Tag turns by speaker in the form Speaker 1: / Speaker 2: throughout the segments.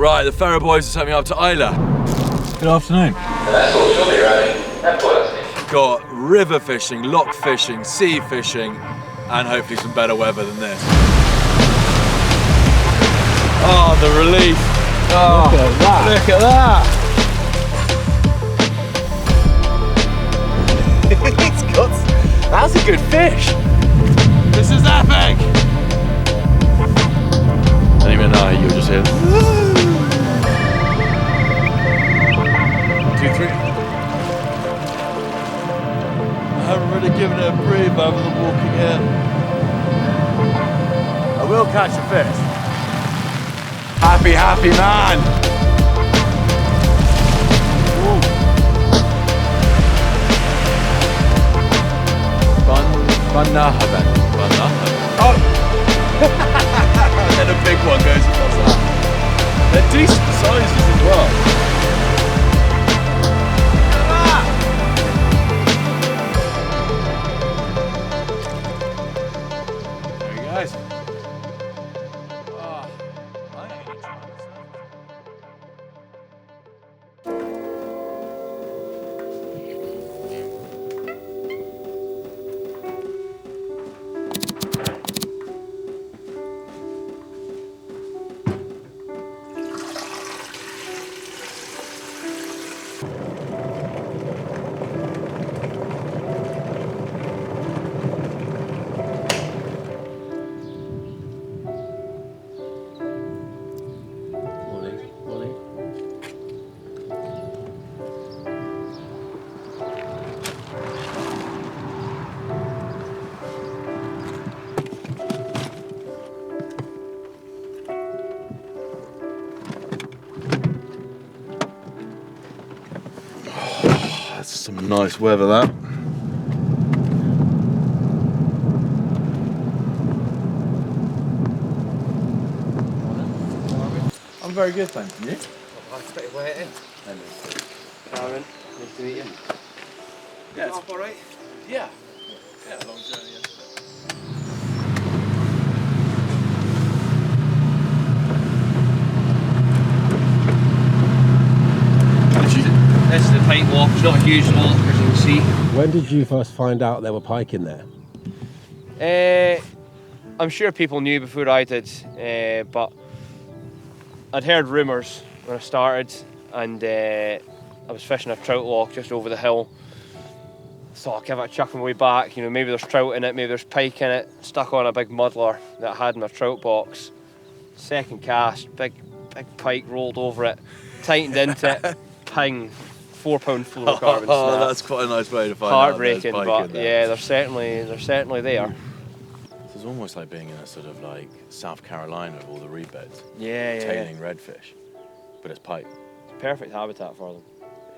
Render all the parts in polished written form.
Speaker 1: Right, the Ferro boys are taking me up to Islay. Good afternoon.
Speaker 2: That's all surely, right?
Speaker 1: Got river fishing, loch fishing, sea fishing, and hopefully some better weather than this. Oh, the relief. Oh, look at that. Look at that. He's got... That's a good fish. This is epic. I didn't even know you were just here. 2, 3. I haven't really given it a breathe over the walking in. I will catch a fish. Happy, happy man. Banahaven. Oh! And a big one goes across that. They're decent sizes as well. There he goes. Oh, I ain't gonna try this. That's some nice weather, that. I'm very good, thank you.
Speaker 3: I expect to weigh it in. Aaron, nice to meet you.
Speaker 1: Yeah, it's
Speaker 3: all right.
Speaker 1: Yeah. Yeah, long journey yesterday.
Speaker 3: This is the Pike walk. It's not a huge loch, as you can see.
Speaker 4: When did you first find out there were pike in there?
Speaker 3: I'm sure people knew before I did, but I'd heard rumours when I started, and I was fishing a trout loch just over the hill. So I'll give it a chuck on my way back. You know, maybe there's trout in it, maybe there's pike in it. Stuck on a big muddler that I had in my trout box. Second cast, big pike rolled over it, tightened into it, ping, 4 pound fluorocarbon
Speaker 1: Oh,
Speaker 3: snap.
Speaker 1: that's quite a nice way to find
Speaker 3: Heartbreaking,
Speaker 1: out.
Speaker 3: but yeah, they're certainly there.
Speaker 1: It's almost like being in a sort of like South Carolina with all the reed beds.
Speaker 3: Yeah.
Speaker 1: Tailing redfish, but it's pike.
Speaker 3: It's perfect habitat for them.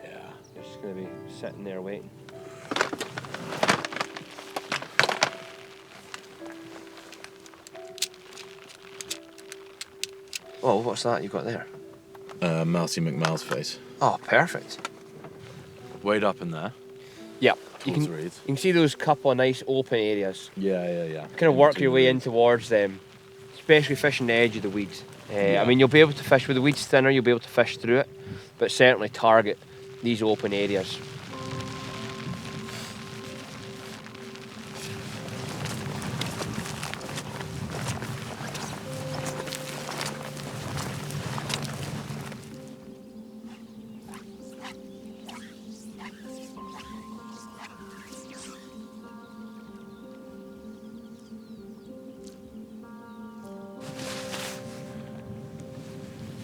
Speaker 1: Yeah.
Speaker 3: They're just going to be sitting there waiting. Oh, what's that you've got there?
Speaker 1: Mousy McMouth's face.
Speaker 3: Oh, perfect.
Speaker 1: Wade up in there.
Speaker 3: Yep. You
Speaker 1: Towards the reeds.
Speaker 3: can see those couple of nice open areas.
Speaker 1: Yeah.
Speaker 3: Kind of work your way in towards them, especially fishing the edge of the weeds. I mean, you'll be able to fish with the weeds thinner, you'll be able to fish through it, but certainly target these open areas.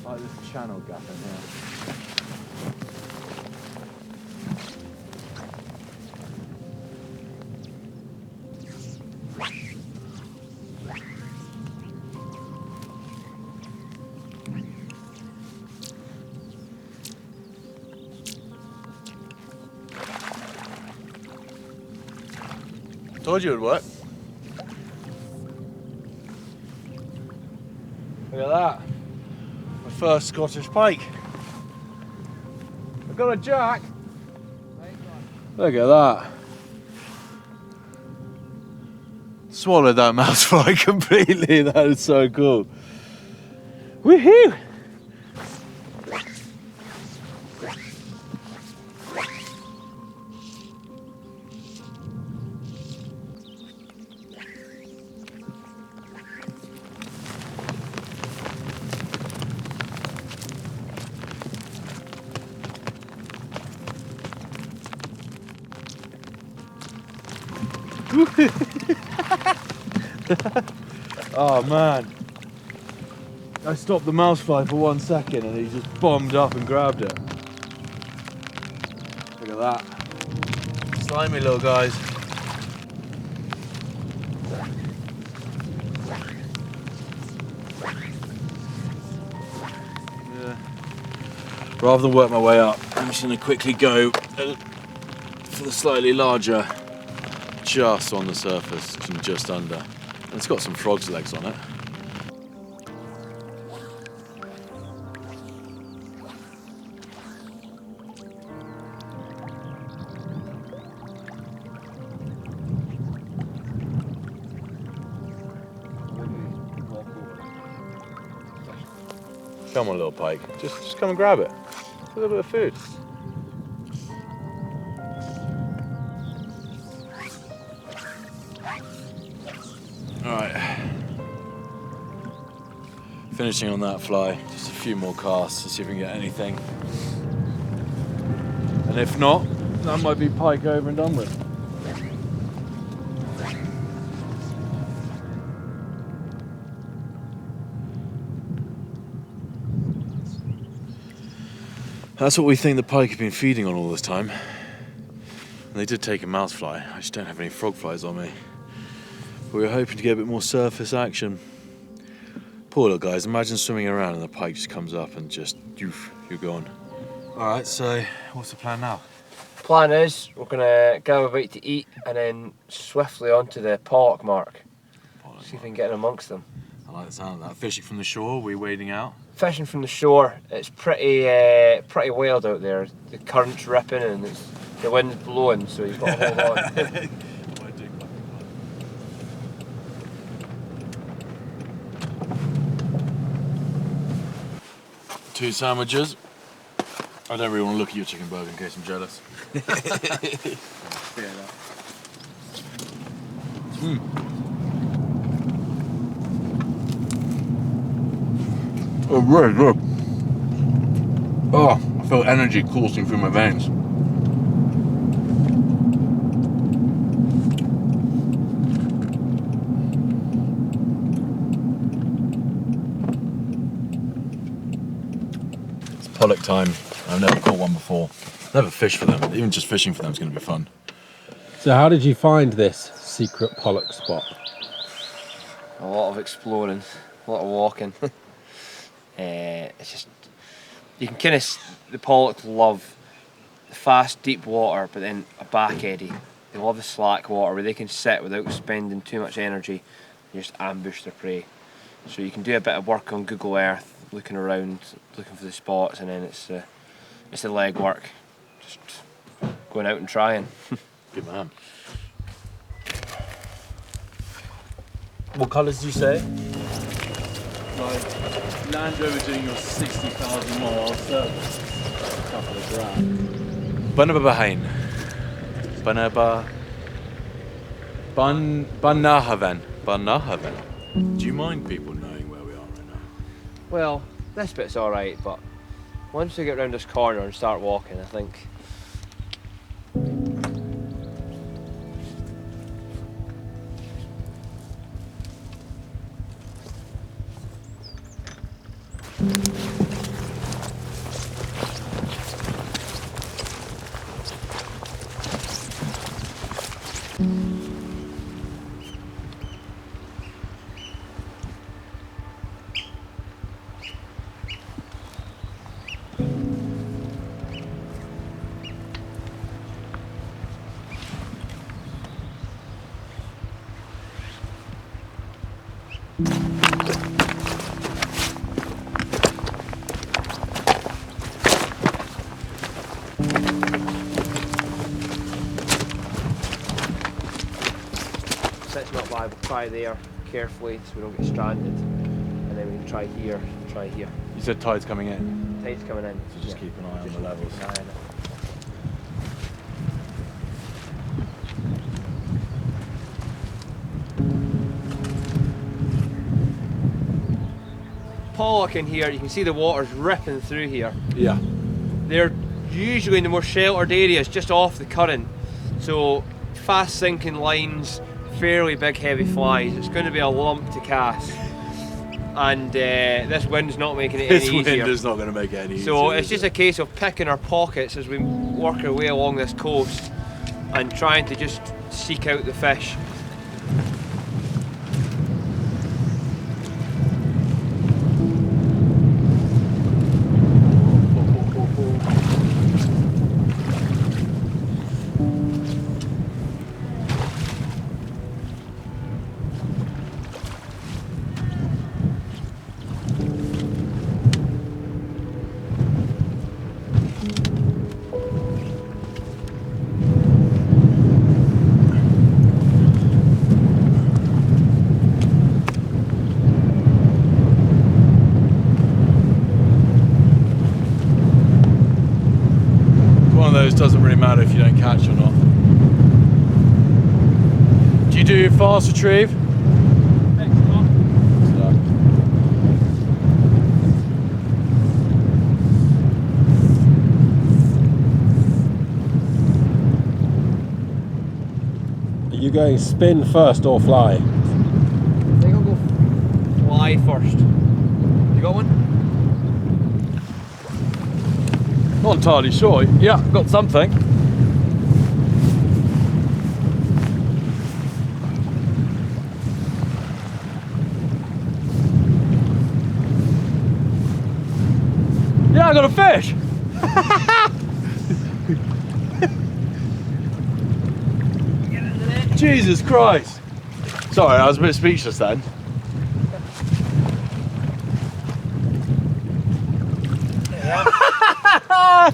Speaker 1: Like this channel gap in here. Told you it would work. Look at that. My first Scottish pike. I've got a jack. Look at that. Swallowed that mousefly completely. That is so cool. Woohoo! Oh man. I stopped the mousefly for 1 second and he just bombed up and grabbed it. Look at that. Slimy little guys. Yeah. Rather than work my way up, I'm just going to quickly go for the slightly larger, just on the surface and just under. And it's got some frog's legs on it. Come on, little pike. Just come and grab it. It's a little bit of food. Alright. Finishing on that fly. Just a few more casts to see if we can get anything. And if not, that might be pike over and done with. That's what we think the pike have been feeding on all this time. And they did take a mousefly. I just don't have any frog flies on me. But we were hoping to get a bit more surface action. Poor little guys, imagine swimming around and the pike just comes up and just, you're gone. Alright, so what's the plan now?
Speaker 3: Plan is we're gonna grab a bite to eat and then swiftly onto the Pollock mark. See if we can get in amongst them.
Speaker 1: I like the sound of that. Fishing from the shore, we're wading out.
Speaker 3: Fishing from the shore, it's pretty wild out there. The current's ripping and the wind's blowing, so you've got to hold on.
Speaker 1: 2 sandwiches. I don't really want to look at your chicken burger in case I'm jealous. Oh, really good. Oh, I feel energy coursing through my veins. It's pollock time. I've never caught one before. Never fished for them. Even just fishing for them is going to be fun.
Speaker 4: So how did you find this secret pollock spot?
Speaker 3: A lot of exploring, a lot of walking. It's just, you can kind of, the pollock love the fast, deep water, but then a back eddy. They love the slack water where they can sit without spending too much energy and just ambush their prey. So you can do a bit of work on Google Earth, looking around, looking for the spots, and then it's the leg work, just going out and trying.
Speaker 1: Good man. What colours do you say?
Speaker 5: Like Land Rover doing your 60,000 mile service. A couple of grand.
Speaker 1: Bunabahain. Bunahaven. Do you mind people knowing where we are right now?
Speaker 3: Well, this bit's alright, but once we get round this corner and start walking, I think setting up by, we'll try there carefully so we don't get stranded, and then we can try here, try here.
Speaker 1: You said tide's coming in,
Speaker 3: Tide's coming in.
Speaker 1: so just keep an eye on the levels.
Speaker 3: Keep an eye on it. Pollock in here, you can see the water's ripping through here.
Speaker 1: Yeah.
Speaker 3: They're usually in the more sheltered areas just off the current, so fast sinking lines, fairly big heavy flies. It's going to be a lump to cast, and this wind's not making it
Speaker 1: This
Speaker 3: any
Speaker 1: wind
Speaker 3: easier.
Speaker 1: is not going to make it any easier.
Speaker 3: So it's
Speaker 1: is
Speaker 3: just
Speaker 1: it?
Speaker 3: a case of picking our pockets as we work our way along this coast and trying to just seek out the fish.
Speaker 1: Doesn't really matter if you don't catch or not. Do you do fast retrieve?
Speaker 4: Are you going spin first or fly?
Speaker 3: I think I'll go fly first. You got one?
Speaker 1: Not entirely sure. Yeah, got something. Yeah, I got a fish. Jesus Christ. Sorry, I was a bit speechless then.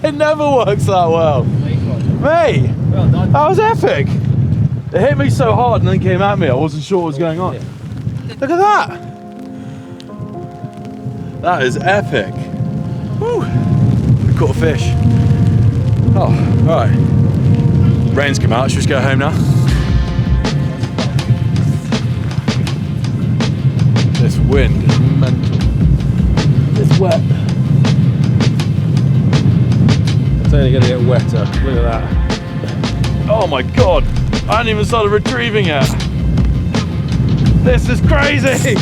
Speaker 1: It never works that well. Mate,
Speaker 3: Well done.
Speaker 1: that was epic. It hit me so hard and then came at me. I wasn't sure what was going on. Look at that. That is epic. Woo. We caught a fish. Oh, right. Rain's come out. Should we just go home now? This wind is mental. It's wet.
Speaker 4: It's only going to get wetter. Look at that.
Speaker 1: Oh my god, I haven't even started retrieving yet. This is crazy.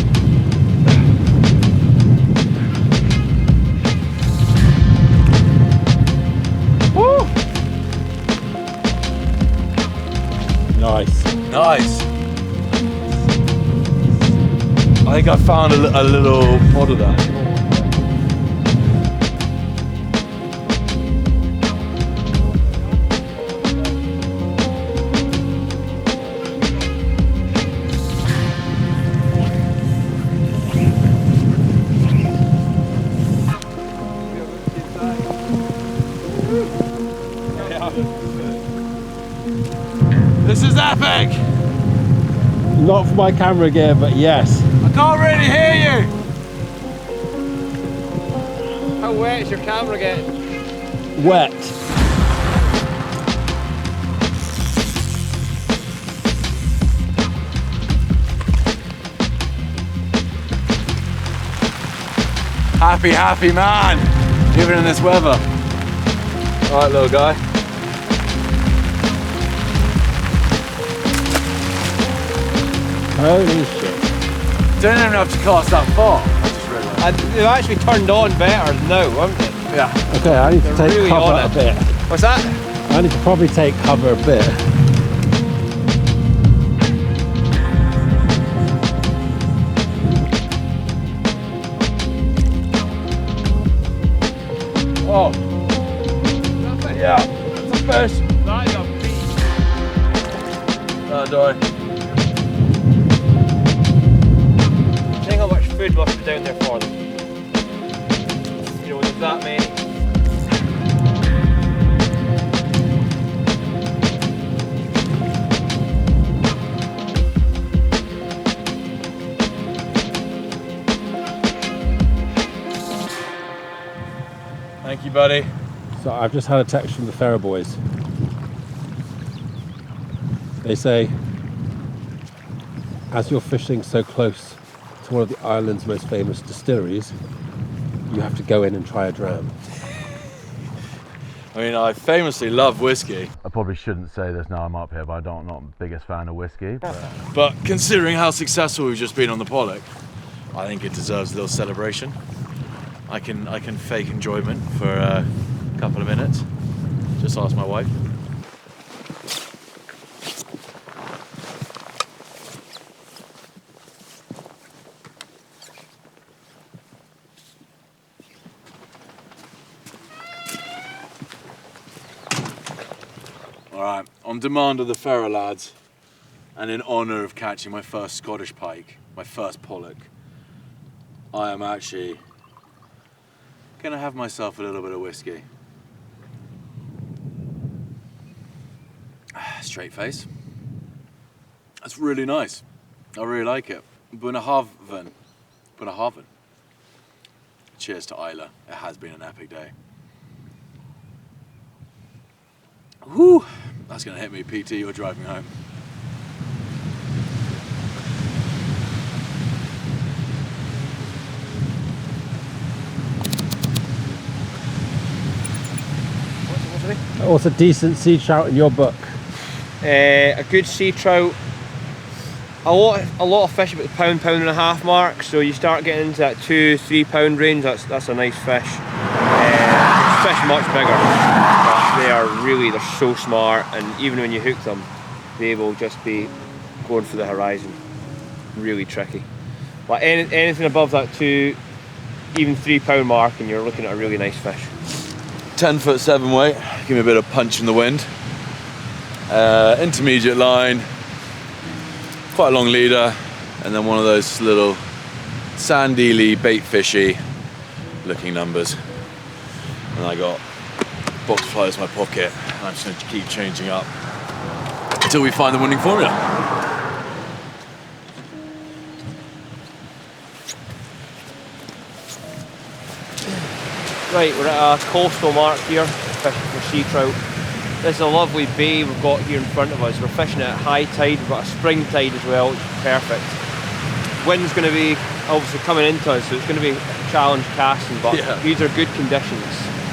Speaker 1: Woo.
Speaker 4: Nice.
Speaker 1: Nice. I think I found a little pod of that. This is epic!
Speaker 4: Not for my camera gear, but yes.
Speaker 1: I can't really hear you!
Speaker 3: How wet is your camera getting?
Speaker 4: Wet.
Speaker 1: Happy, happy man! Even in this weather. Alright, little guy.
Speaker 4: Holy shit.
Speaker 1: Don't even have to cast that far. I just realised.
Speaker 3: And they've actually turned on better now, haven't they?
Speaker 1: Yeah.
Speaker 4: Okay, I need to
Speaker 3: They're
Speaker 4: take
Speaker 3: really
Speaker 4: cover
Speaker 3: on
Speaker 4: a
Speaker 3: it.
Speaker 4: bit.
Speaker 3: What's that?
Speaker 4: I need to probably take cover a bit.
Speaker 1: Oh. Yeah. It's a fish.
Speaker 3: That is a beast.
Speaker 1: Oh, sorry.
Speaker 3: Think how much food must be down there for them. You know, there's that many.
Speaker 1: Thank you, buddy.
Speaker 4: So I've just had a text from the Favour boys. They say, as you're fishing so close to one of the island's most famous distilleries, you have to go in and try a dram.
Speaker 1: I mean, I famously love whiskey.
Speaker 6: I probably shouldn't say this now I'm up here, but I'm not the biggest fan of whiskey.
Speaker 1: But considering how successful we've just been on the Pollock, I think it deserves a little celebration. I can fake enjoyment for a couple of minutes. Just ask my wife. Alright, on demand of the Ferrer lads, and in honour of catching my first Scottish pike, my first Pollock, I am actually gonna have myself a little bit of whiskey. Straight face. That's really nice. I really like it. Bunnahaven. Cheers to Islay. It has been an epic day. Whew, that's gonna hit me, PT, you're driving home.
Speaker 4: What's a decent sea trout in your book?
Speaker 3: A good sea trout, a lot of fish about the pound and a half mark, so you start getting into that 2-3 pound range, that's a nice fish. Fish much bigger, but they're so smart, and even when you hook them, they will just be going for the horizon. Really tricky. But anything above that 2, even 3 pound mark, and you're looking at a really nice fish.
Speaker 1: 10'7" weight, give me a bit of punch in the wind. Intermediate line, quite a long leader, and then one of those little sandy, bait fishy looking numbers. And I got box pliers in my pocket, and I'm just going to keep changing up until we find the winning formula.
Speaker 3: Right, we're at a coastal mark here, fishing for sea trout. This is a lovely bay we've got here in front of us. We're fishing at high tide, we've got a spring tide as well, which is perfect. Wind's going to be obviously coming into us, so it's going to be a challenge casting, but these are good conditions.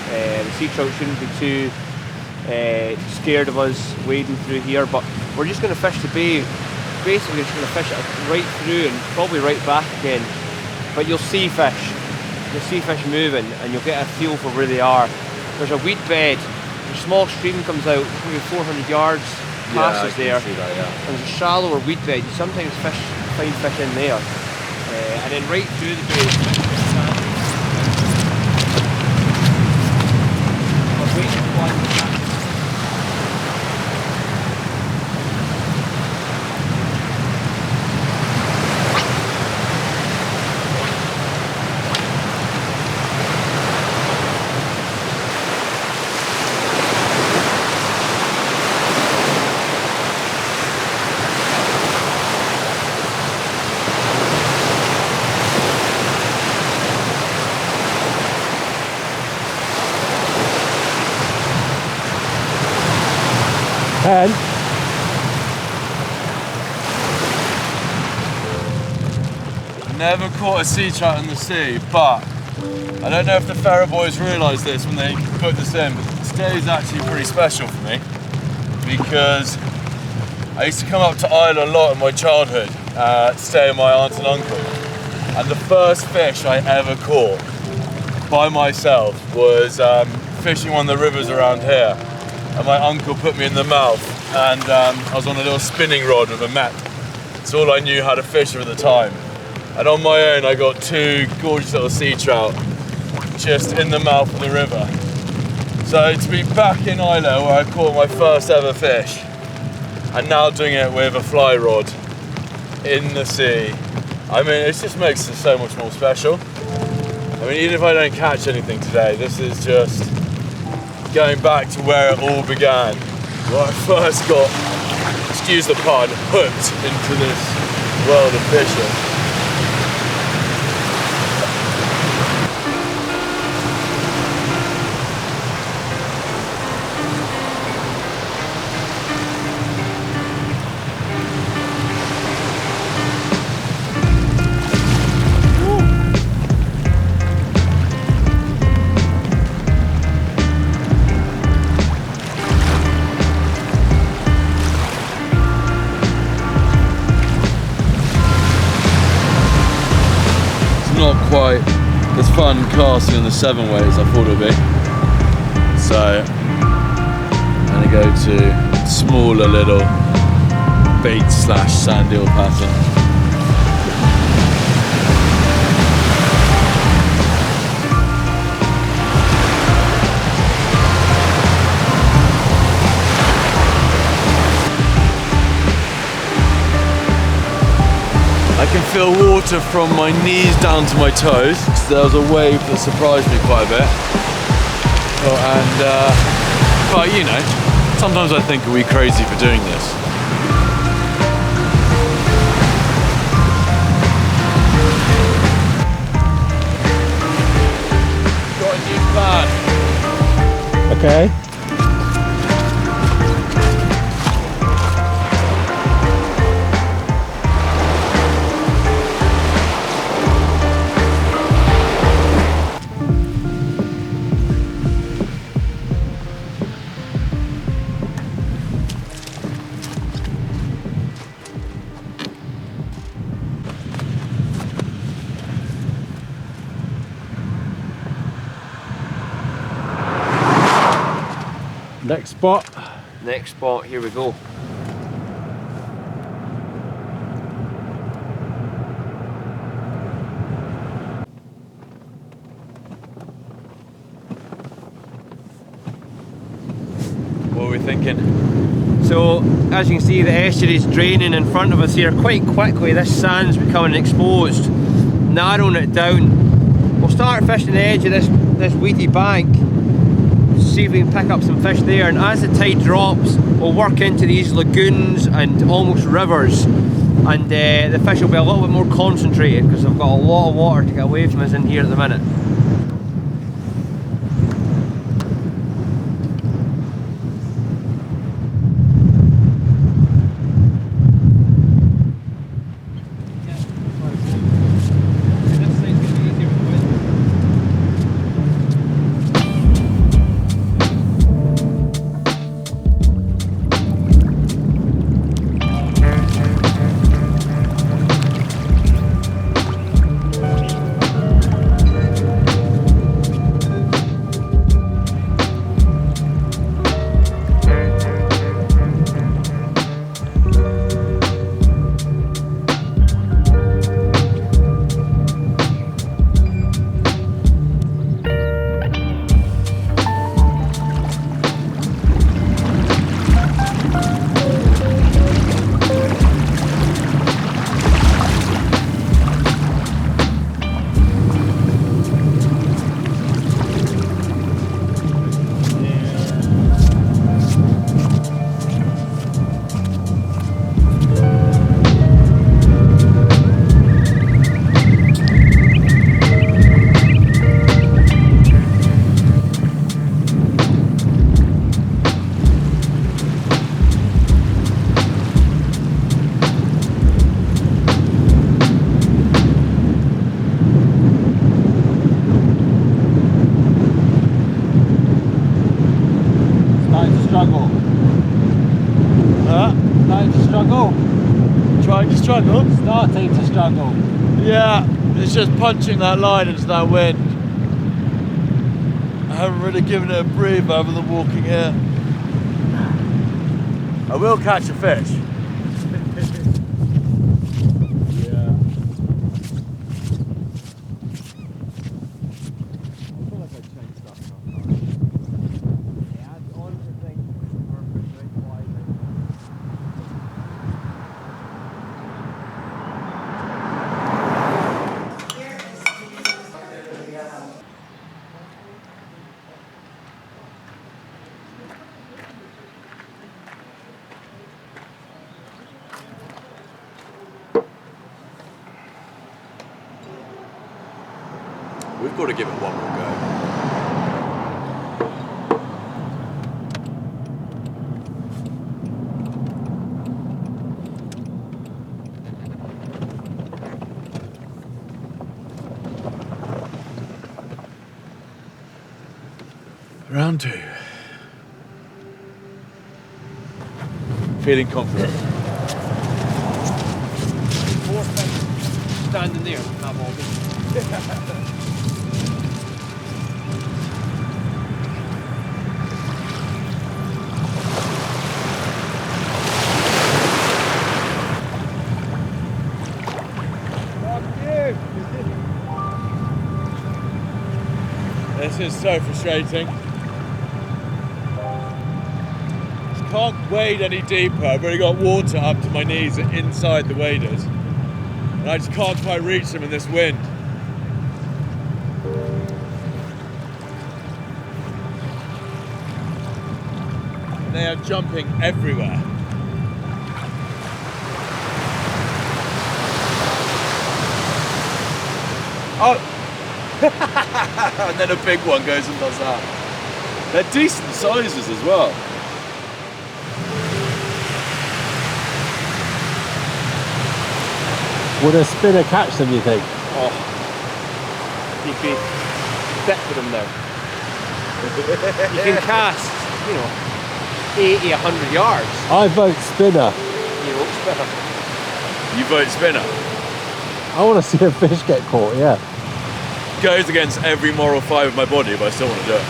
Speaker 3: The sea trout shouldn't be too scared of us wading through here, but we're just going to fish the bay. Basically, just going to fish it right through and probably right back again. But you'll see fish. You'll see fish moving, and you'll get a feel for where they are. There's a weed bed. A small stream comes out, maybe 400 yards, passes there.
Speaker 1: See that,
Speaker 3: and there's a shallower weed bed. You sometimes find fish in there. And then right through the bay.
Speaker 4: And
Speaker 1: never caught a sea trout in the sea, but I don't know if the Ferrer boys realise this when they put this in, but today is actually pretty special for me because I used to come up to Islay a lot in my childhood to stay with my aunt and uncle, and the first fish I ever caught by myself was fishing one of the rivers around here, and my uncle put me in the mouth, and I was on a little spinning rod with a mat. It's all I knew how to fish at the time. And on my own, I got 2 gorgeous little sea trout just in the mouth of the river. So to be back in Islay where I caught my first ever fish, and now doing it with a fly rod in the sea, I mean, it just makes it so much more special. I mean, even if I don't catch anything today, this is just going back to where it all began, where I first got, excuse the pun, hooked into this world of fishing. fun casting on the 7 way as I thought it would be. So I'm going to go to smaller little bait / sand eel pattern. I can feel water from my knees down to my toes. There was a wave that surprised me quite a bit. But you know, sometimes I think, are we crazy for doing this? Got a new plan.
Speaker 4: Okay. Next spot.
Speaker 3: Next spot, here we go.
Speaker 1: What are we thinking?
Speaker 3: So, as you can see, the estuary is draining in front of us here quite quickly. This sand's becoming exposed, narrowing it down. We'll start fishing the edge of this weedy bank, see if we can pick up some fish there, and as the tide drops we'll work into these lagoons and almost rivers, and the fish will be a little bit more concentrated because I've got a lot of water to get away from us in here at the minute.
Speaker 1: Trying to struggle?
Speaker 4: Starting to struggle.
Speaker 1: Yeah, it's just punching that line into that wind. I haven't really given it a breathe other than walking here. I will catch a fish. We've got to give it one more go. Round 2. Feeling confident.
Speaker 3: Standing there, not walking.
Speaker 5: This is so frustrating. Just can't wade any deeper. I've already got water up to my knees inside the waders. And I just can't quite reach them in this wind. They are jumping everywhere. Oh! And then a big one goes and does that. They're decent sizes as well.
Speaker 4: Would a spinner catch them, you think?
Speaker 3: Oh, you'd be fit for them now. You can cast, 80, 100 yards.
Speaker 4: I vote spinner.
Speaker 3: You know, spinner.
Speaker 5: You vote spinner.
Speaker 4: I want to see a fish get caught, yeah.
Speaker 5: Goes against every moral fibre of my body, but I still want to do it.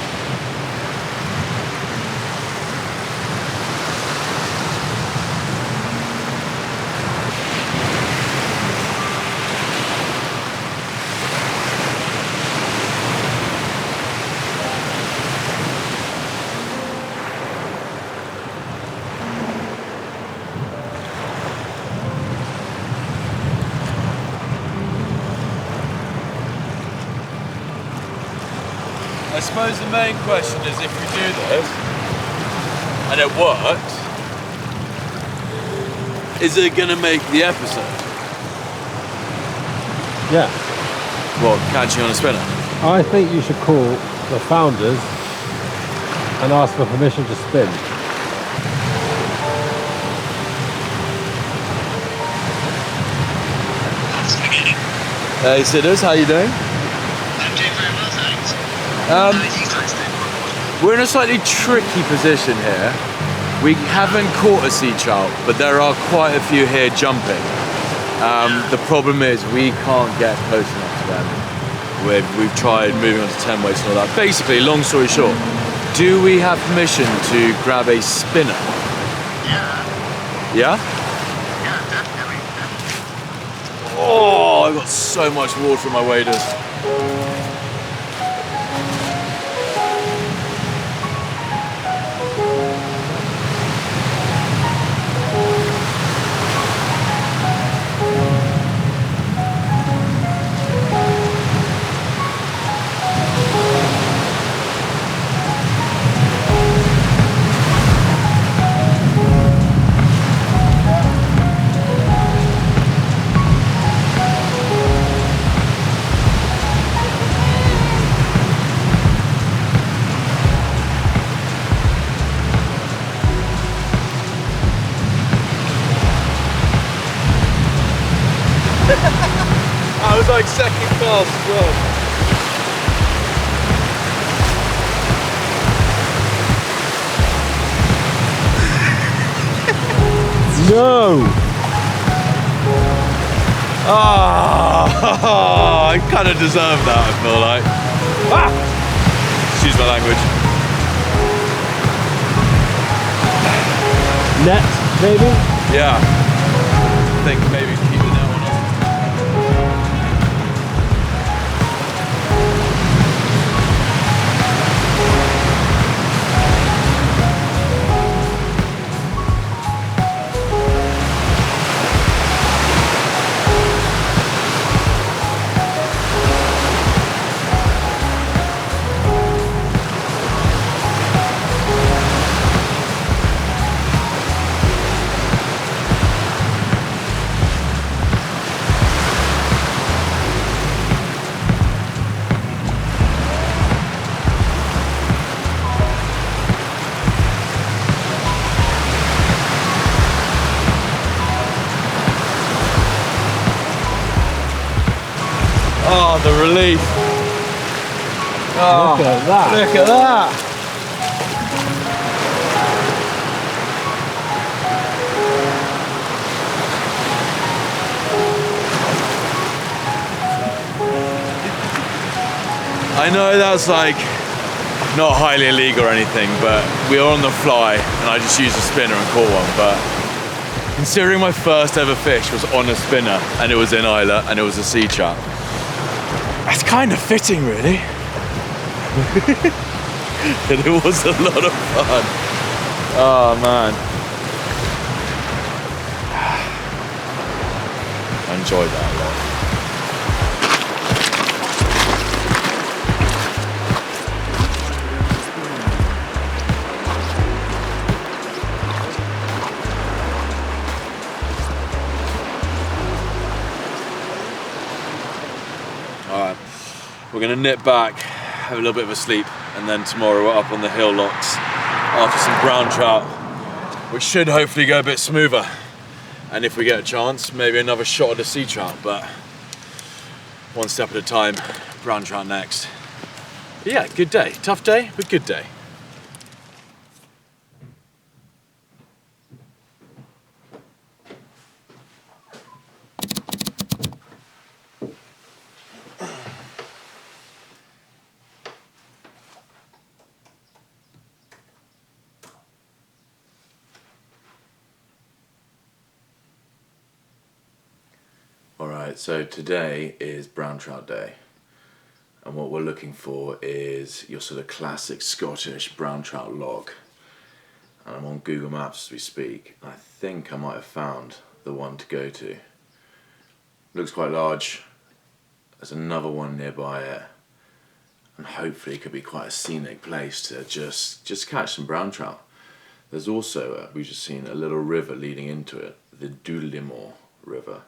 Speaker 5: I suppose the main question is, if we do this and it works, is it going to make the episode?
Speaker 4: Yeah.
Speaker 5: What, catching on a spinner?
Speaker 4: I think you should call the founders and ask for permission to spin.
Speaker 5: Hey Sidders, how you doing?
Speaker 2: I'm doing very well, thanks.
Speaker 5: We're in a slightly tricky position here. We haven't caught a sea trout, but there are quite a few here jumping. The problem is we can't get close enough to them. We've tried moving on to 10 weights and all that. Basically, long story short, do we have permission to grab a spinner?
Speaker 2: Yeah,
Speaker 5: Yeah?
Speaker 2: yeah, definitely.
Speaker 5: Oh, I've got so much water in my waders. I was like second class as well.
Speaker 4: No!
Speaker 5: Ah, I kind of deserve that, I feel like. Ah! Excuse my language.
Speaker 4: Net, maybe?
Speaker 5: Yeah. I think maybe keep the net one on. Oh, the relief. Oh,
Speaker 4: Look at that.
Speaker 5: Look at that. I know that's like not highly illegal or anything, but we are on the fly and I just used a spinner and caught one. But considering my first ever fish was on a spinner and it was in Islay and it was a sea trout, that's kind of fitting, really. And it was a lot of fun. Oh man. I enjoyed that a lot. Alright, we're gonna nip back, have a little bit of a sleep, and then tomorrow we're up on the hill locks after some brown trout, which should hopefully go a bit smoother. And if we get a chance, maybe another shot at the sea trout, but one step at a time, brown trout next. But yeah, good day. Tough day, but good day. Alright, so today is brown trout day, and what we're looking for is your sort of classic Scottish brown trout loch. And I'm on Google Maps as we speak. I think I might have found the one to go to. Looks quite large. There's another one nearby it, and hopefully it could be quite a scenic place to just catch some brown trout. There's also, we've just seen a little river leading into it, the Tillard River.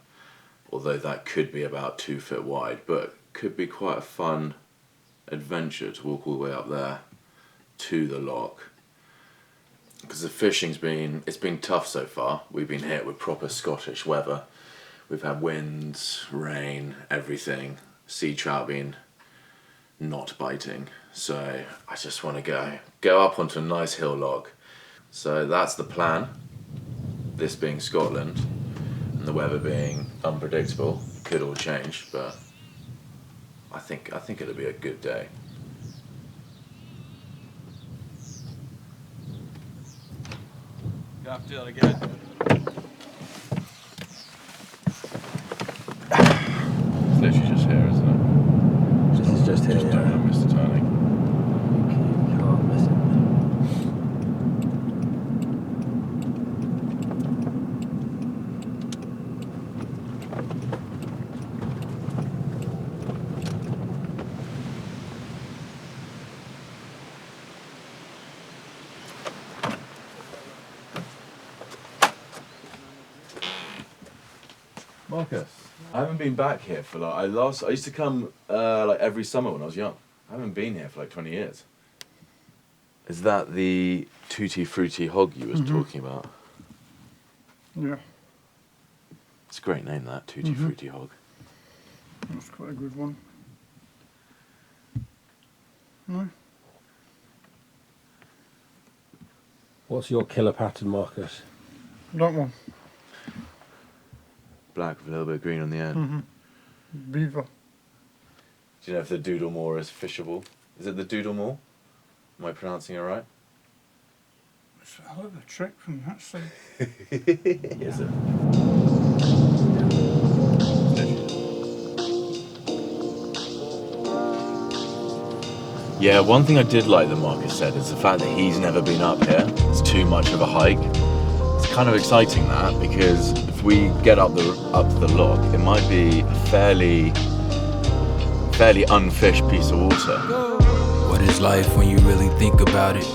Speaker 5: Although that could be about 2 foot wide, but could be quite a fun adventure to walk all the way up there to the loch. Because the fishing's been tough so far. We've been hit with proper Scottish weather. We've had winds, rain, everything. Sea trout been not biting. So I just want to go up onto a nice hill loch. So that's the plan. This being Scotland, the weather being unpredictable, could all change, but I think it'll be a good day.
Speaker 1: You have to do that again. It's literally just here, isn't it?
Speaker 4: This is just here,
Speaker 1: Just don't miss the turning.
Speaker 4: You can't miss it.
Speaker 5: Marcus, I haven't been back here for I used to come like every summer when I was young. I haven't been here for like 20 years. Is that the tutti frutti hog you was talking about?
Speaker 7: Yeah,
Speaker 5: It's a great name, that, tutti frutti hog.
Speaker 7: that's quite a good one. No,
Speaker 4: What's your killer pattern, Marcus?
Speaker 7: that one.
Speaker 5: Black with a little bit of green on the end.
Speaker 7: Beaver.
Speaker 5: Do you know if the Doodlemore is fishable? Is it the Doodlemore? Am I pronouncing it right?
Speaker 7: It's a hell of a trick from that side.
Speaker 5: Is it? Yeah, one thing I did like that Marcus said is the fact that he's never been up here. It's too much of a hike. It's kind of exciting that, because if we get up to the loch, it might be a fairly unfished piece of water.
Speaker 8: What is life when you really think about it?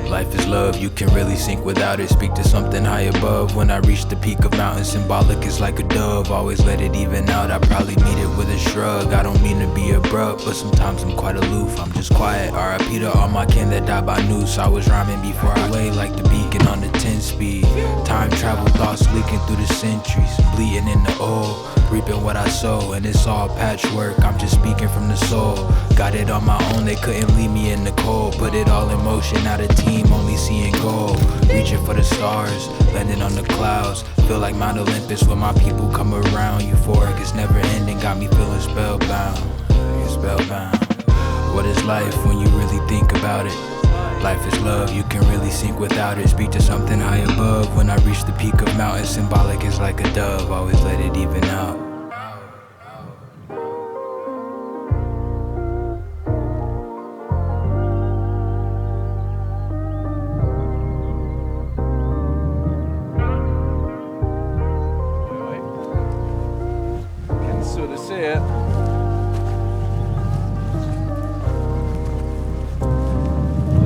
Speaker 8: Life is love, you can really sink without it. Speak to something high above. When I reach the peak of mountain, symbolic is like a dove. Always let it even out, I probably meet it with a shrug. I don't mean to be abrupt, but sometimes I'm quite aloof. I'm just quiet, R.I.P. to all my kin that died by noose. I was rhyming before I weigh like the beacon on the 10 speed. Time travel thoughts leaking through the centuries, bleeding in the oil, reaping what I sow. And it's all patchwork, I'm just speaking from the soul. Got it on my own, they couldn't leave me in the cold. Put it all in motion, now the team only seeing gold. Reaching for the stars, landing on the clouds. Feel like Mount Olympus when my people come around. Euphoric, it's never ending, got me feeling spellbound. Spellbound. What is life when you really think about it? Life is love, you can really sink without it. Speak to something high above. When I reach the peak of mountain, symbolic is like a dove. Always let it even out.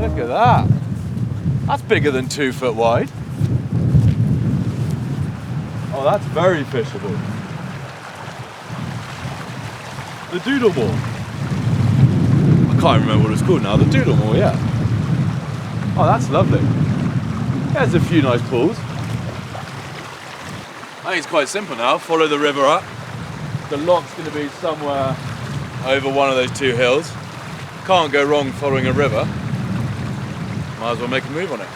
Speaker 5: Look at that. That's bigger than 2 foot wide. Oh, that's very fishable. The doodle ball. I can't remember what it's called now. The doodle ball, yeah. Oh, that's lovely. There's a few nice pools. I think it's quite simple now. Follow the river up. The loch's going to be somewhere over one of those 2 hills. Can't go wrong following a river. Might as well make a move on it.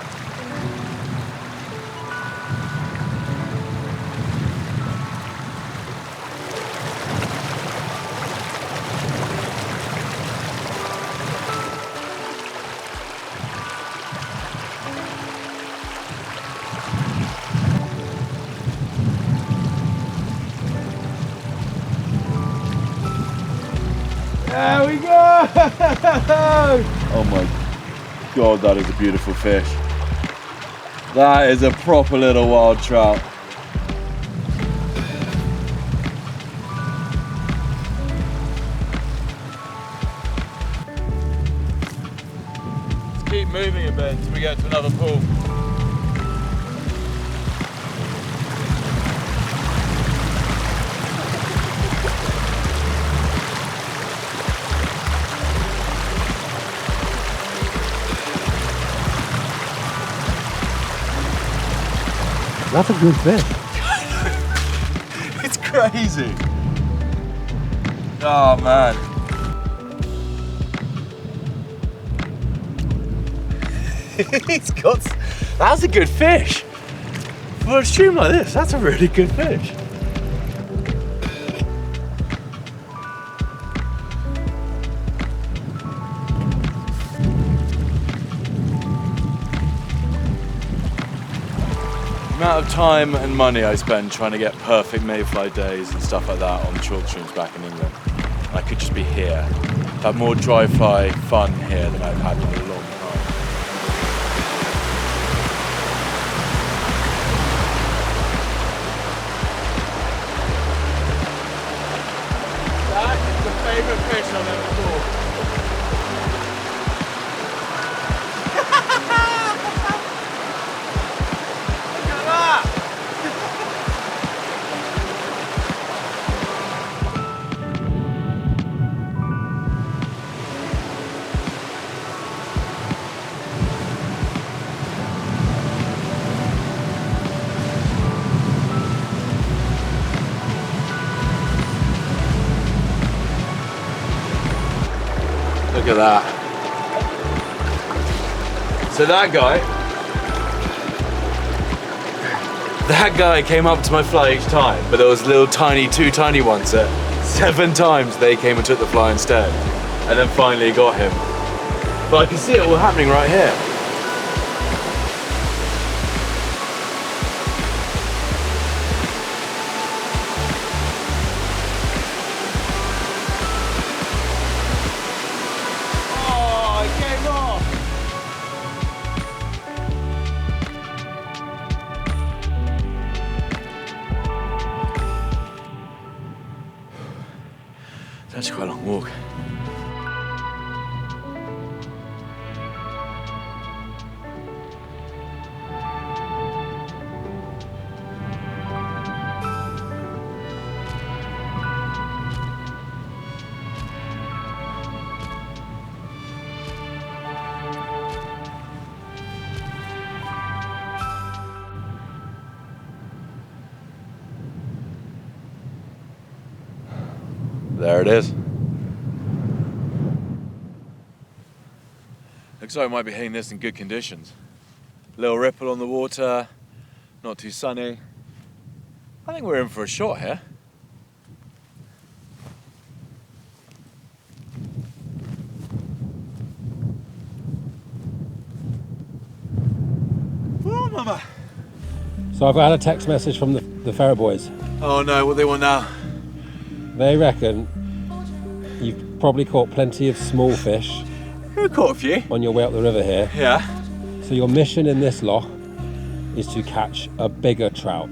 Speaker 5: There we go! Oh my God, that is a beautiful fish. That is a proper little wild trout. Let's keep moving a bit until we get to another pool.
Speaker 4: That's a good fish.
Speaker 5: It's crazy. Oh man. That's a good fish. For a stream like this, that's a really good fish. The amount of time and money I spend trying to get perfect mayfly days and stuff like that on chalk streams back in England. I could just be here. I've had more dry fly fun here than I've had in a long time. That is the favourite fish I've ever caught. Look at that. So that guy came up to my fly each time, but there was little two tiny ones that 7 times they came and took the fly instead, and then finally got him. But I can see it all happening right here. That's quite a long walk. There it is. Looks like we might be hitting this in good conditions. Little ripple on the water, not too sunny. I think we're in for a shot here. Oh, mama.
Speaker 4: So I've had a text message from the ferret boys.
Speaker 5: Oh no, what they want now?
Speaker 4: They reckon you've probably caught plenty of small fish
Speaker 5: We caught a few.
Speaker 4: on your way up the river here.
Speaker 5: Yeah.
Speaker 4: So your mission in this loch is to catch a bigger trout.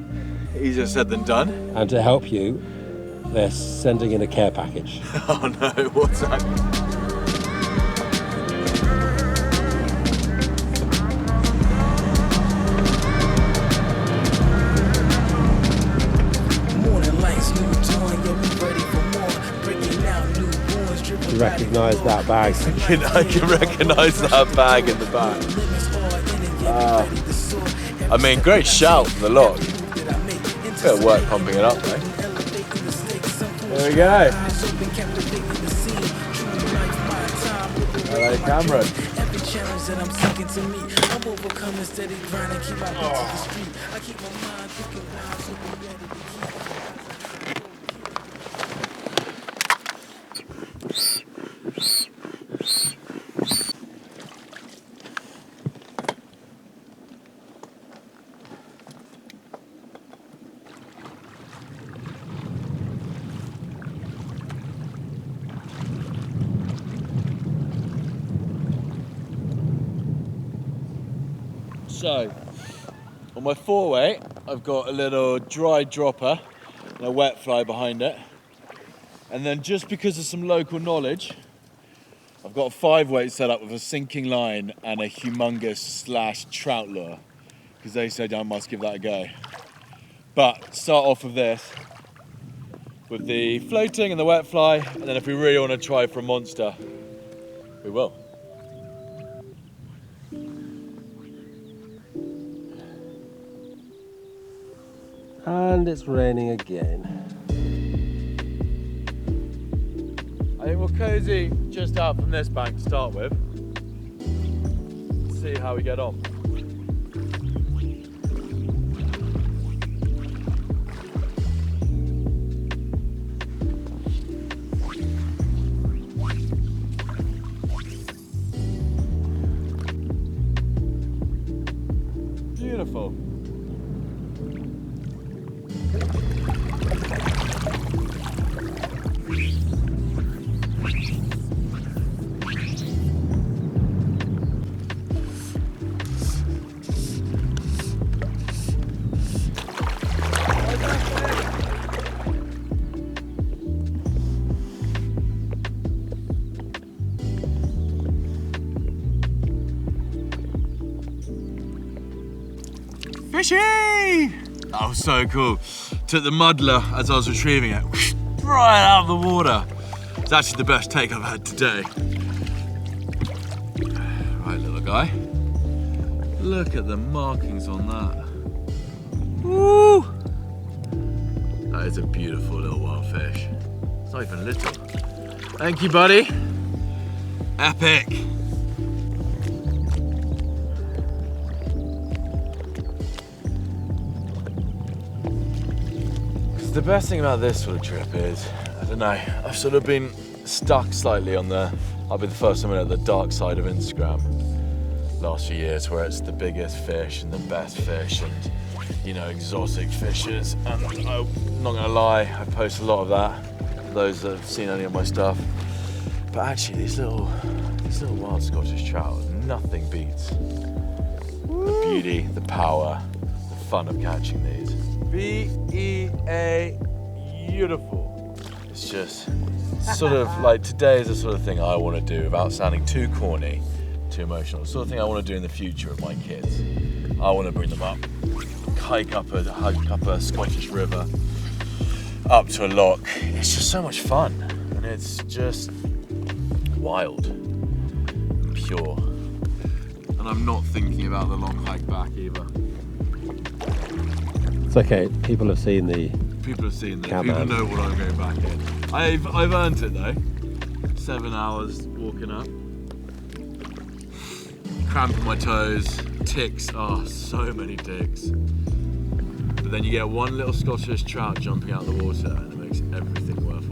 Speaker 5: Easier said than done.
Speaker 4: And to help you, they're sending in a care package.
Speaker 5: Oh no, what's that?
Speaker 4: recognise that bag.
Speaker 5: I can recognise that bag in the back. I mean, great shout from the Loch. Bit of work pumping it up, though. There we go. Hello, Cameron. So, on my foreweight, I've got a little dry dropper and a wet fly behind it. And then just because of some local knowledge, I've got a 5-weight set up with a sinking line and a humongous / trout lure, because they said I must give that a go. But start off with this, with the floating and the wet fly, and then if we really want to try for a monster, we will.
Speaker 4: And it's raining again.
Speaker 5: I think we'll cozy just out from this bank to start with. See how we get on. Beautiful. Fishy! That was so cool. Took the muddler as I was retrieving it, right out of the water. It's actually the best take I've had today. Right, little guy. Look at the markings on that. Woo! That is a beautiful little wild fish. It's not even little. Thank you, buddy. Epic. The best thing about this sort of trip is, I don't know, I've sort of been stuck slightly on I'll be the first one at the dark side of Instagram last few years, where it's the biggest fish and the best fish and, you know, exotic fishes. And I'm not gonna lie, I post a lot of that, for those that have seen any of my stuff. But actually, these little wild Scottish trout, nothing beats the beauty, the power, the fun of catching these. B-E-A, beautiful. It's just sort of like, today is the sort of thing I want to do without sounding too corny, too emotional. The sort of thing I want to do in the future with my kids. I want to bring them up, hike up a Scottish river, up to a loch. It's just so much fun, and it's just wild, pure. And I'm not thinking about the long hike back either.
Speaker 4: It's okay, people have seen the...
Speaker 5: People have seen this, people know what I'm going back in. I've earned it though. 7 hours walking up. Cramp on my toes, ticks, so many ticks. But then you get one little Scottish trout jumping out of the water and it makes everything worth